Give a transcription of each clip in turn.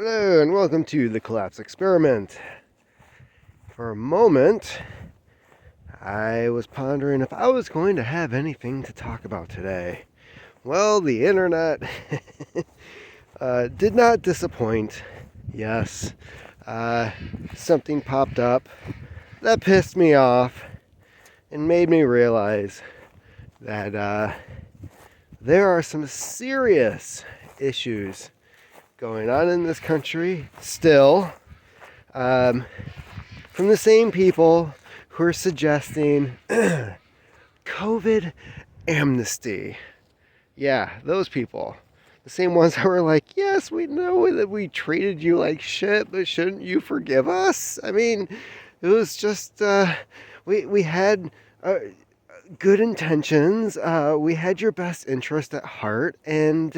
Hello and welcome to the Collapse Experiment. For a moment, I was pondering if I was going to have anything to talk about today. Well, the internet did not disappoint. Yes, something popped up that pissed me off and made me realize that there are some serious issues going on in this country still, from the same people who are suggesting COVID amnesty. Yeah, those people. The same ones that were like, yes, we know that we treated you like shit, but shouldn't you forgive us? I mean, it was just, we had good intentions. We had your best interest at heart. And,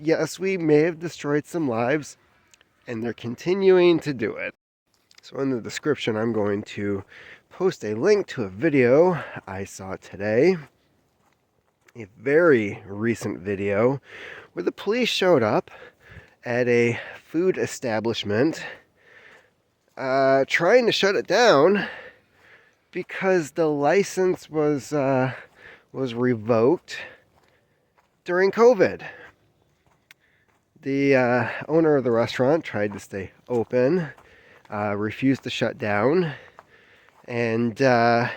yes, we may have destroyed some lives, and they're continuing to do it. So in the description, I'm going to post a link to a video I saw today. A very recent video where the police showed up at a food establishment trying to shut it down because the license was revoked during COVID. The owner of the restaurant tried to stay open, refused to shut down, and the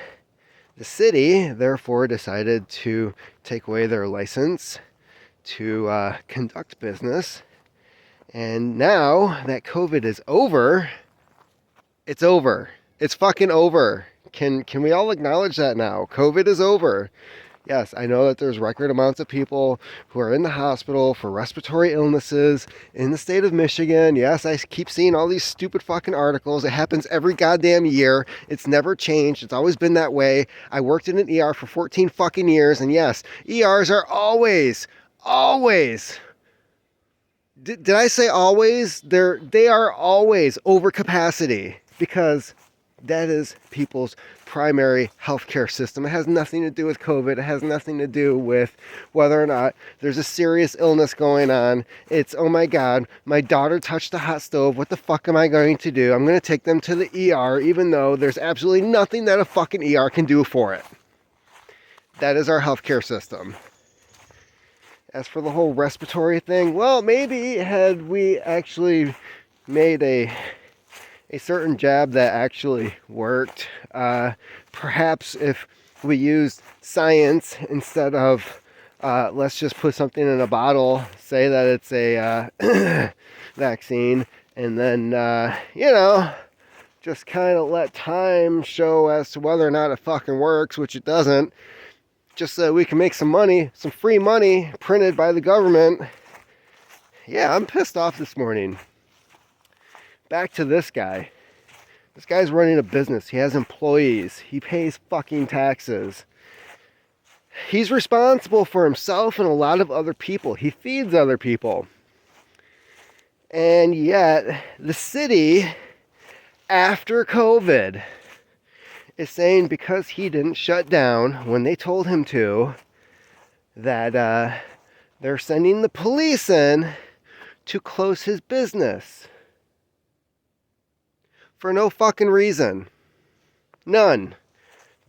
city therefore decided to take away their license to conduct business. And now that COVID is over, it's over. It's fucking over. Can we all acknowledge that now? COVID is over. Yes, I know that there's record amounts of people who are in the hospital for respiratory illnesses in the state of Michigan. Yes, I keep seeing all these stupid fucking articles. It happens every goddamn year. It's never changed. It's always been that way. I worked in an ER for 14 fucking years, and yes, ERs are always, did I say always? They are always over capacity because that is people's primary healthcare system. It has nothing to do with COVID. It has nothing to do with whether or not there's a serious illness going on. It's, oh my God, my daughter touched the hot stove. What the fuck am I going to do? I'm going to take them to the ER, even though there's absolutely nothing that a fucking ER can do for it. That is our healthcare system. As for the whole respiratory thing, well, maybe had we actually made a certain jab that actually worked, perhaps if we used science instead of let's just put something in a bottle, say that it's a vaccine, and then just kind of let time show as to whether or not it fucking works, which it doesn't, just so we can make some money, some free money printed by the government. Yeah, I'm pissed off this morning. Back to this guy. This guy's running a business. He has employees. He pays fucking taxes. He's responsible for himself and a lot of other people. He feeds other people. And yet, the city, after COVID, is saying because he didn't shut down when they told him to, that they're sending the police in to close his business. For no fucking reason. None.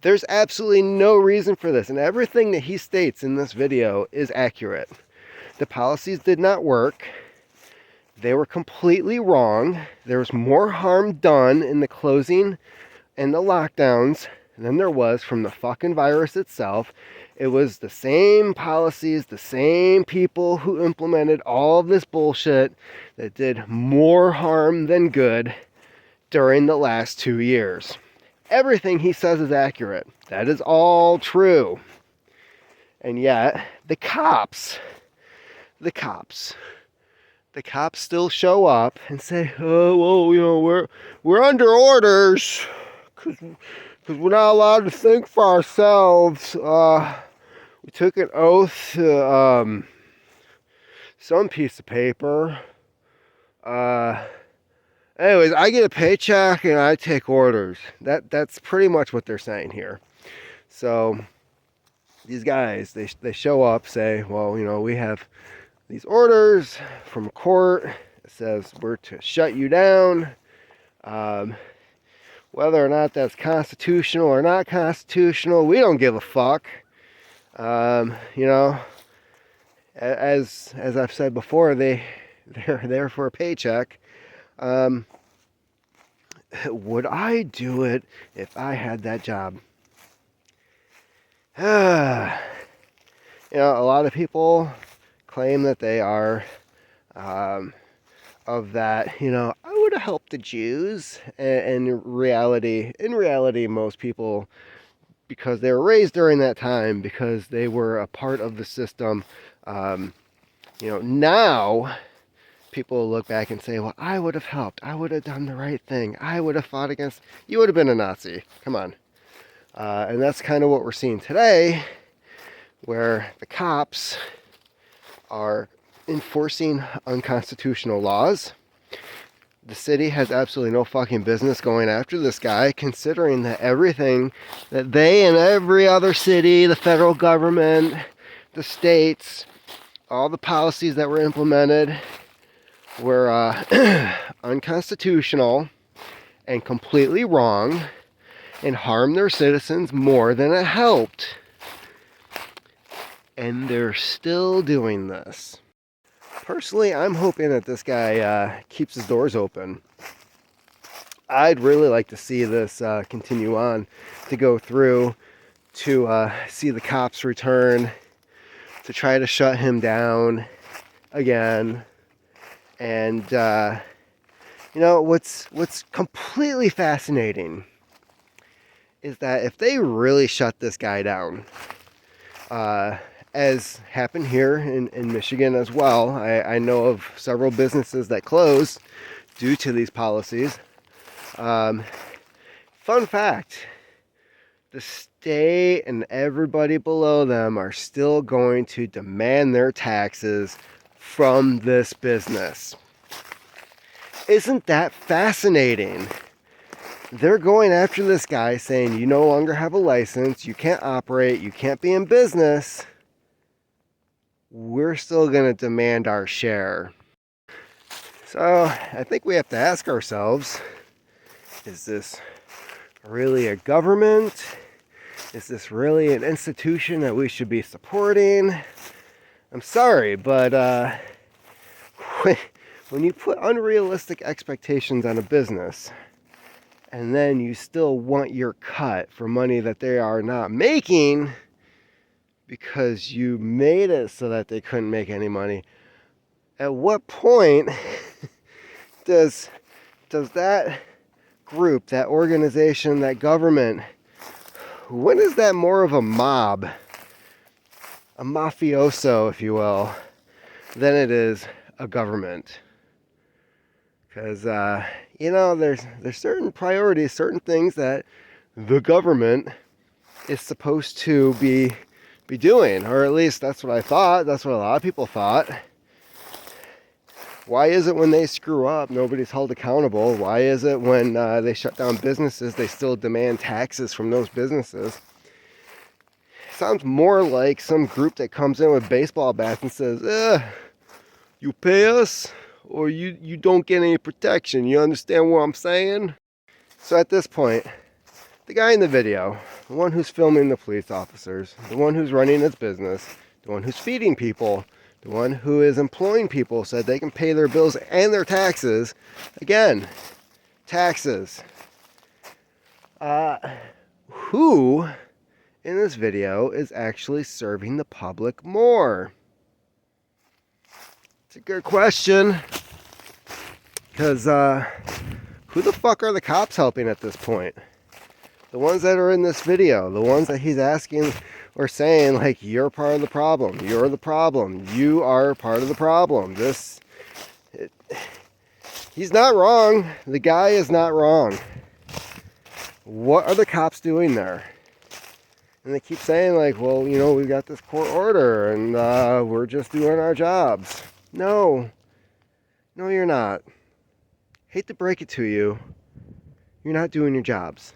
There's absolutely no reason for this. And everything that he states in this video is accurate. The policies did not work. They were completely wrong. There was more harm done in the closing and the lockdowns than there was from the fucking virus itself. It was the same policies, the same people who implemented all of this bullshit that did more harm than good during the last 2 years. Everything he says is accurate. That is all true. And yet, the cops still show up and say, oh, well, we're under orders because we're not allowed to think for ourselves. We took an oath to some piece of paper. Anyways, I get a paycheck and I take orders. That's pretty much what they're saying here. So these guys, they show up, say, well, we have these orders from court. It says we're to shut you down. Whether or not that's constitutional or not constitutional, we don't give a fuck. You know, as I've said before, they're there for a paycheck. Would I do it if I had that job? You know, a lot of people claim that they are of that, you know, I would have helped the Jews. And in reality, most people, because they were raised during that time, because they were a part of the system, you know, now people look back and say, well, I would have helped. I would have done the right thing. I would have fought against, you would have been a Nazi. Come on. And that's kind of what we're seeing today, where the cops are enforcing unconstitutional laws. The city has absolutely no fucking business going after this guy, considering that everything that they and every other city, the federal government, the states, all the policies that were implemented were unconstitutional and completely wrong and harmed their citizens more than it helped. And they're still doing this. Personally, I'm hoping that this guy keeps his doors open. I'd really like to see this continue on, to go through, to see the cops return, to try to shut him down again. And you know, what's completely fascinating is that if they really shut this guy down, as happened here in Michigan as well, I know of several businesses that closed due to these policies. Fun fact, the state and everybody below them are still going to demand their taxes from this business. Isn't that fascinating? They're going after this guy, saying you no longer have a license, you can't operate, you can't be in business. We're still going to demand our share. So I think we have to ask ourselves, is this really a government? Is this really an institution that we should be supporting? I'm sorry, but when you put unrealistic expectations on a business, and then you still want your cut for money that they are not making because you made it so that they couldn't make any money, at what point does that group, that organization, that government, when is that more of a mob, a mafioso, if you will, than it is a government? Because you know, there's certain priorities, certain things that the government is supposed to be doing, or at least that's what I thought. That's what a lot of people thought. Why is it when they screw up, nobody's held accountable? Why is it when they shut down businesses, they still demand taxes from those businesses? Sounds more like some group that comes in with baseball bats and says, you pay us or you don't get any protection. You understand what I'm saying? So at this point, the guy in the video, the one who's filming the police officers, the one who's running his business, the one who's feeding people, the one who is employing people so that they can pay their bills and their taxes. Again, taxes. Who in this video is actually serving the public more? It's a good question. Because who the fuck are the cops helping at this point? The ones that are in this video, the ones that he's asking or saying, like, you're part of the problem, you're the problem, you are part of the problem. He's not wrong. The guy is not wrong. What are the cops doing there? And they keep saying, like, well, you know, we got this court order and we're just doing our jobs. No, you're not. Hate to break it to you, you're not doing your jobs.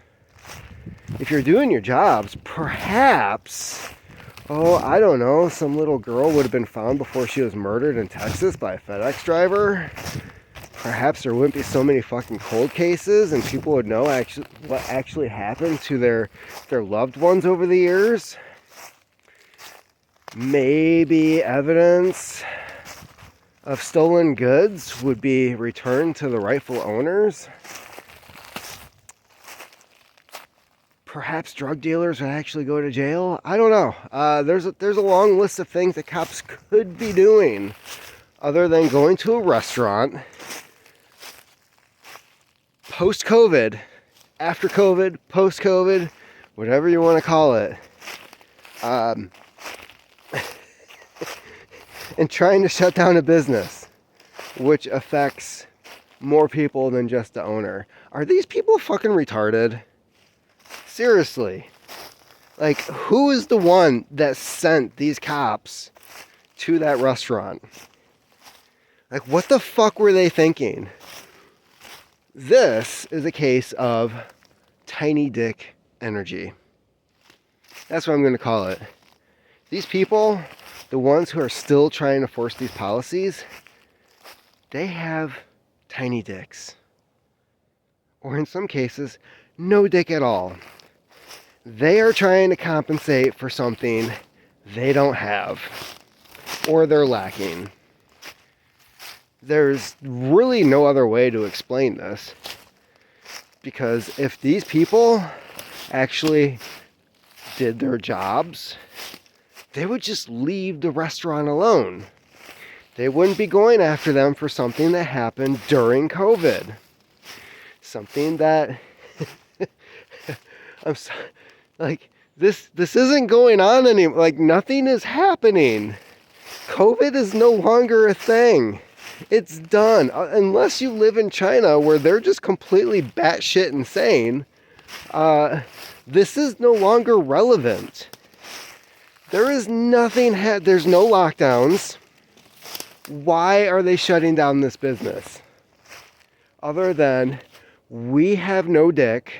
If you're doing your jobs, perhaps Oh, I don't know. Some little girl would have been found before she was murdered in Texas by a FedEx driver. Perhaps there wouldn't be so many fucking cold cases and people would know what actually happened to their loved ones over the years. Maybe evidence of stolen goods would be returned to the rightful owners. Perhaps drug dealers would actually go to jail. I don't know. There's a long list of things that cops could be doing other than going to a restaurant post-COVID, after COVID, post-COVID, whatever you want to call it, and trying to shut down a business, which affects more people than just the owner. Are these people fucking retarded? Seriously. Like, who is the one that sent these cops to that restaurant? Like, what the fuck were they thinking? This is a case of tiny dick energy. That's what I'm going to call it. These people, the ones who are still trying to force these policies, they have tiny dicks. Or in some cases, no dick at all. They are trying to compensate for something they don't have, or they're lacking. There's really no other way to explain this, because if these people actually did their jobs, they would just leave the restaurant alone. They wouldn't be going after them for something that happened during COVID. Something that I'm sorry. Like, this isn't going on anymore. Like, nothing is happening. COVID is no longer a thing. It's done. Unless you live in China where they're just completely batshit insane, this is no longer relevant. There is nothing, there's no lockdowns. Why are they shutting down this business? Other than, we have no dick.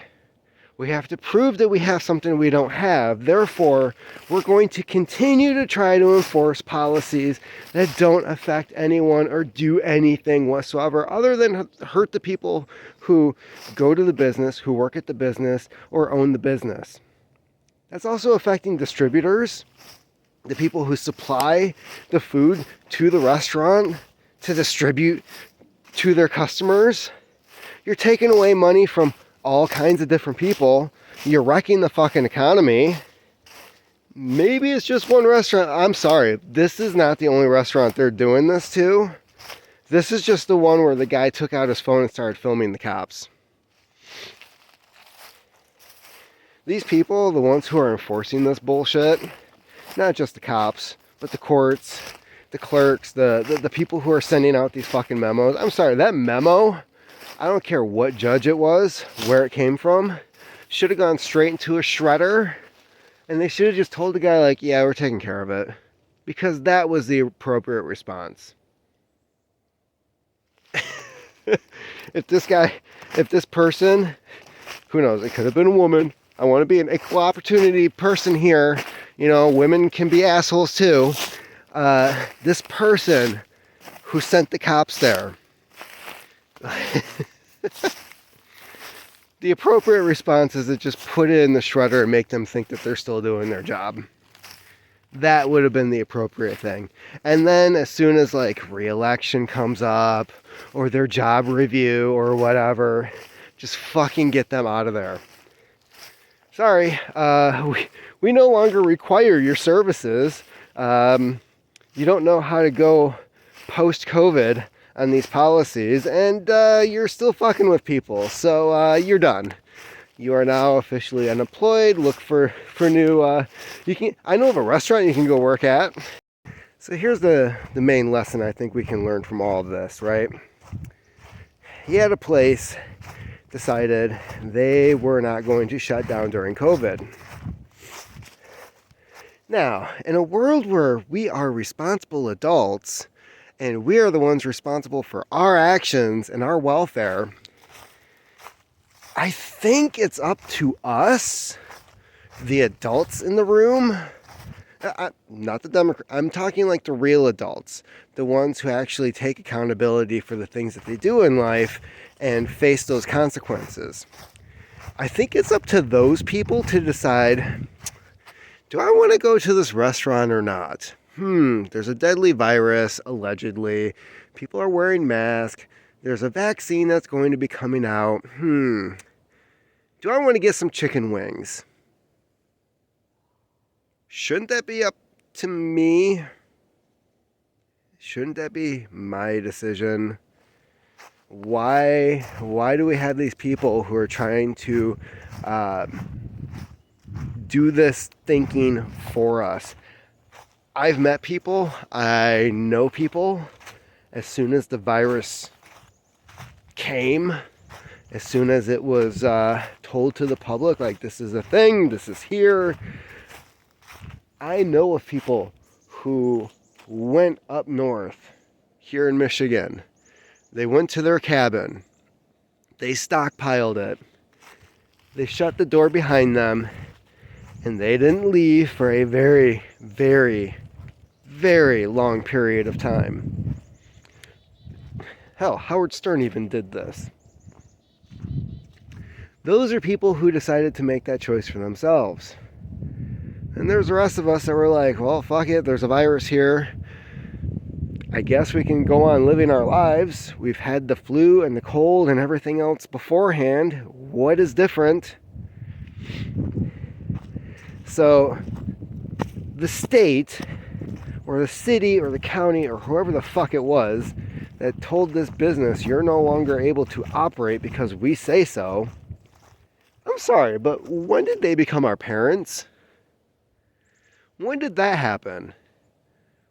We have to prove that we have something we don't have. Therefore, we're going to continue to try to enforce policies that don't affect anyone or do anything whatsoever other than hurt the people who go to the business, who work at the business, or own the business. That's also affecting distributors, the people who supply the food to the restaurant to distribute to their customers. You're taking away money from all kinds of different people. You're wrecking the fucking economy. Maybe it's just one restaurant. I'm sorry. This is not the only restaurant they're doing this to. This is just the one where the guy took out his phone and started filming the cops. These people, the ones who are enforcing this bullshit, not just the cops, but the courts, the clerks, the people who are sending out these fucking memos. I'm sorry, that memo, I don't care what judge it was, where it came from, should have gone straight into a shredder, and they should have just told the guy, like, yeah, we're taking care of it. Because that was the appropriate response. If this person, who knows, it could have been a woman. I want to be an equal opportunity person here. You know, women can be assholes too. This person who sent the cops there, the appropriate response is to just put it in the shredder and make them think that they're still doing their job. That would have been the appropriate thing. And then as soon as like re-election comes up or their job review or whatever, just fucking get them out of there. Sorry, we no longer require your services. You don't know how to go post-COVID on these policies, and you're still fucking with people, so you're done. You are now officially unemployed. Look for new. I know of a restaurant you can go work at. So here's the main lesson I think we can learn from all of this, right? He had a place, decided they were not going to shut down during COVID. Now, in a world where we are responsible adults, and we are the ones responsible for our actions and our welfare, I think it's up to us, the adults in the room, Not the Democrat. I'm talking like the real adults, the ones who actually take accountability for the things that they do in life and face those consequences. I think it's up to those people to decide, do I want to go to this restaurant or not? There's a deadly virus, allegedly. People are wearing masks. There's a vaccine that's going to be coming out. Do I want to get some chicken wings? Shouldn't that be up to me? Shouldn't that be my decision? Why do we have these people who are trying to do this thinking for us? I've met people, I know people, as soon as the virus came, as soon as it was told to the public, like, this is a thing, this is here, I know of people who went up north here in Michigan. They went to their cabin. They stockpiled it. They shut the door behind them. And they didn't leave for a very, very, very long period of time. Hell, Howard Stern even did this. Those are people who decided to make that choice for themselves. And there's the rest of us that were like, well, fuck it, there's a virus here. I guess we can go on living our lives. We've had the flu and the cold and everything else beforehand. What is different? So the state or the city or the county or whoever the fuck it was that told this business you're no longer able to operate because we say so. I'm sorry, but when did they become our parents? When did that happen?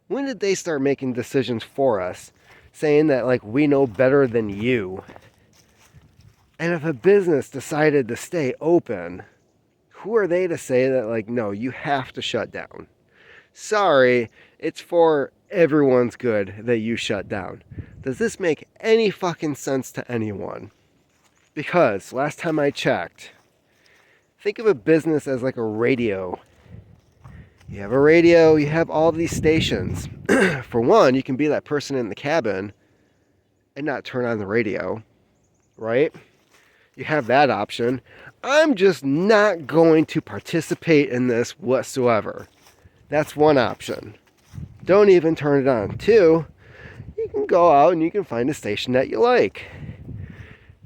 When did they start making decisions for us, saying that, like, we know better than you? And if a business decided to stay open, who are they to say that, like, no, you have to shut down? Sorry, it's for everyone's good that you shut down. Does this make any fucking sense to anyone? Because last time I checked, think of a business as like a radio. You have a radio, you have all these stations. For one, you can be that person in the cabin and not turn on the radio, right? You have that option. I'm just not going to participate in this whatsoever. That's one option. Don't even turn it on. Two, you can go out and you can find a station that you like.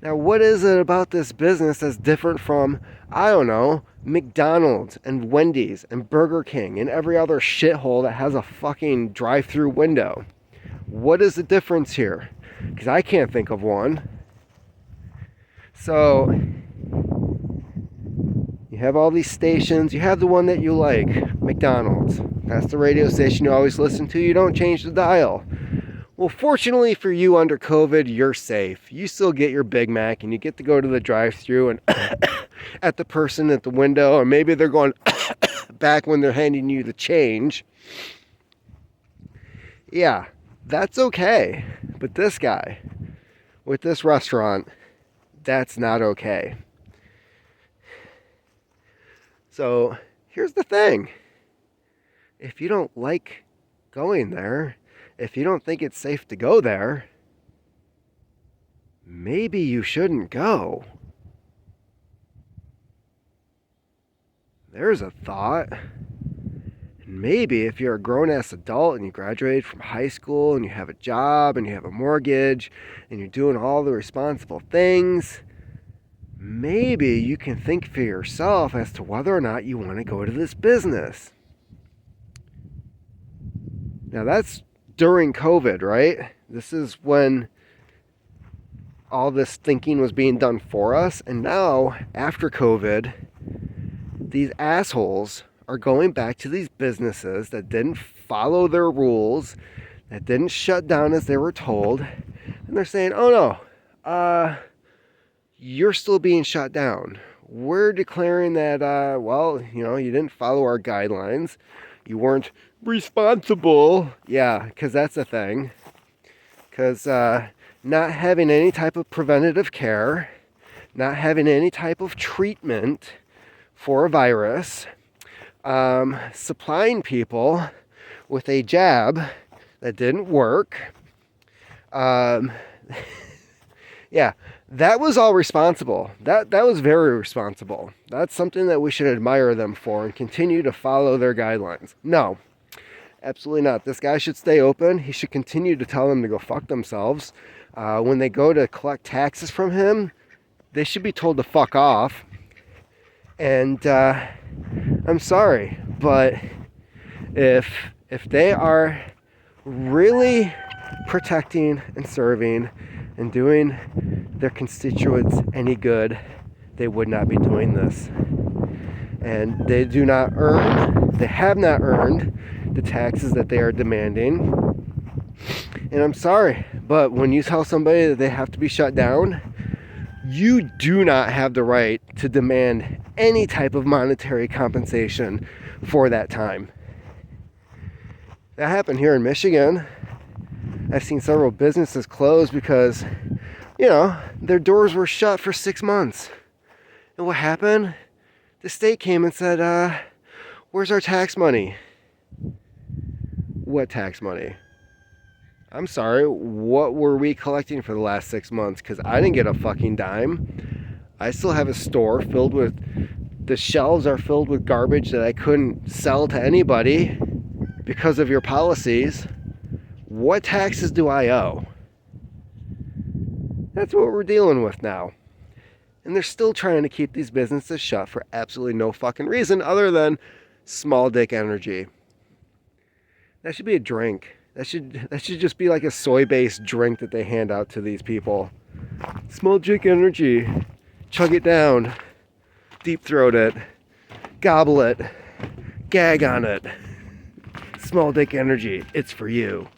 Now, what is it about this business that's different from, I don't know, McDonald's and Wendy's and Burger King and every other shithole that has a fucking drive-through window? What is the difference here? Because I can't think of one. So, you have all these stations. You have the one that you like, McDonald's. That's the radio station you always listen to. You don't change the dial. Well, fortunately for you under COVID, you're safe. You still get your Big Mac and you get to go to the drive-thru and at the person at the window, or maybe they're going back when they're handing you the change. Yeah, that's okay. But this guy with this restaurant, that's not okay. So here's the thing. If you don't like going there, if you don't think it's safe to go there, maybe you shouldn't go. There's a thought. And maybe if you're a grown-ass adult and you graduated from high school and you have a job and you have a mortgage and you're doing all the responsible things, maybe you can think for yourself as to whether or not you want to go to this business. Now that's during COVID, right? This is when all this thinking was being done for us. And now, after COVID, these assholes are going back to these businesses that didn't follow their rules, that didn't shut down as they were told. And they're saying, oh no, you're still being shut down. We're declaring that, you didn't follow our guidelines. You weren't responsible. Yeah, because that's a thing. Because not having any type of preventative care, not having any type of treatment for a virus, supplying people with a jab that didn't work. Yeah, that was all responsible. That was very responsible. That's something that we should admire them for and continue to follow their guidelines. No, absolutely not. This guy should stay open. He should continue to tell them to go fuck themselves. When they go to collect taxes from him, they should be told to fuck off. And I'm sorry, but if they are really protecting and serving and doing their constituents any good, they would not be doing this. And they have not earned the taxes that they are demanding. And I'm sorry, but when you tell somebody that they have to be shut down, you do not have the right to demand any type of monetary compensation for that time. That happened here in Michigan. I've seen several businesses close because, their doors were shut for 6 months. And what happened? The state came and said, where's our tax money? What tax money? I'm sorry, what were we collecting for the last 6 months? Because I didn't get a fucking dime. I still have a store filled with, the shelves are filled with garbage that I couldn't sell to anybody because of your policies. What taxes do I owe? That's what we're dealing with now. And they're still trying to keep these businesses shut for absolutely no fucking reason other than small dick energy. That should be a drink. That should just be like a soy-based drink that they hand out to these people. Small dick energy. Chug it down. Deep throat it. Gobble it. Gag on it. Small dick energy. It's for you.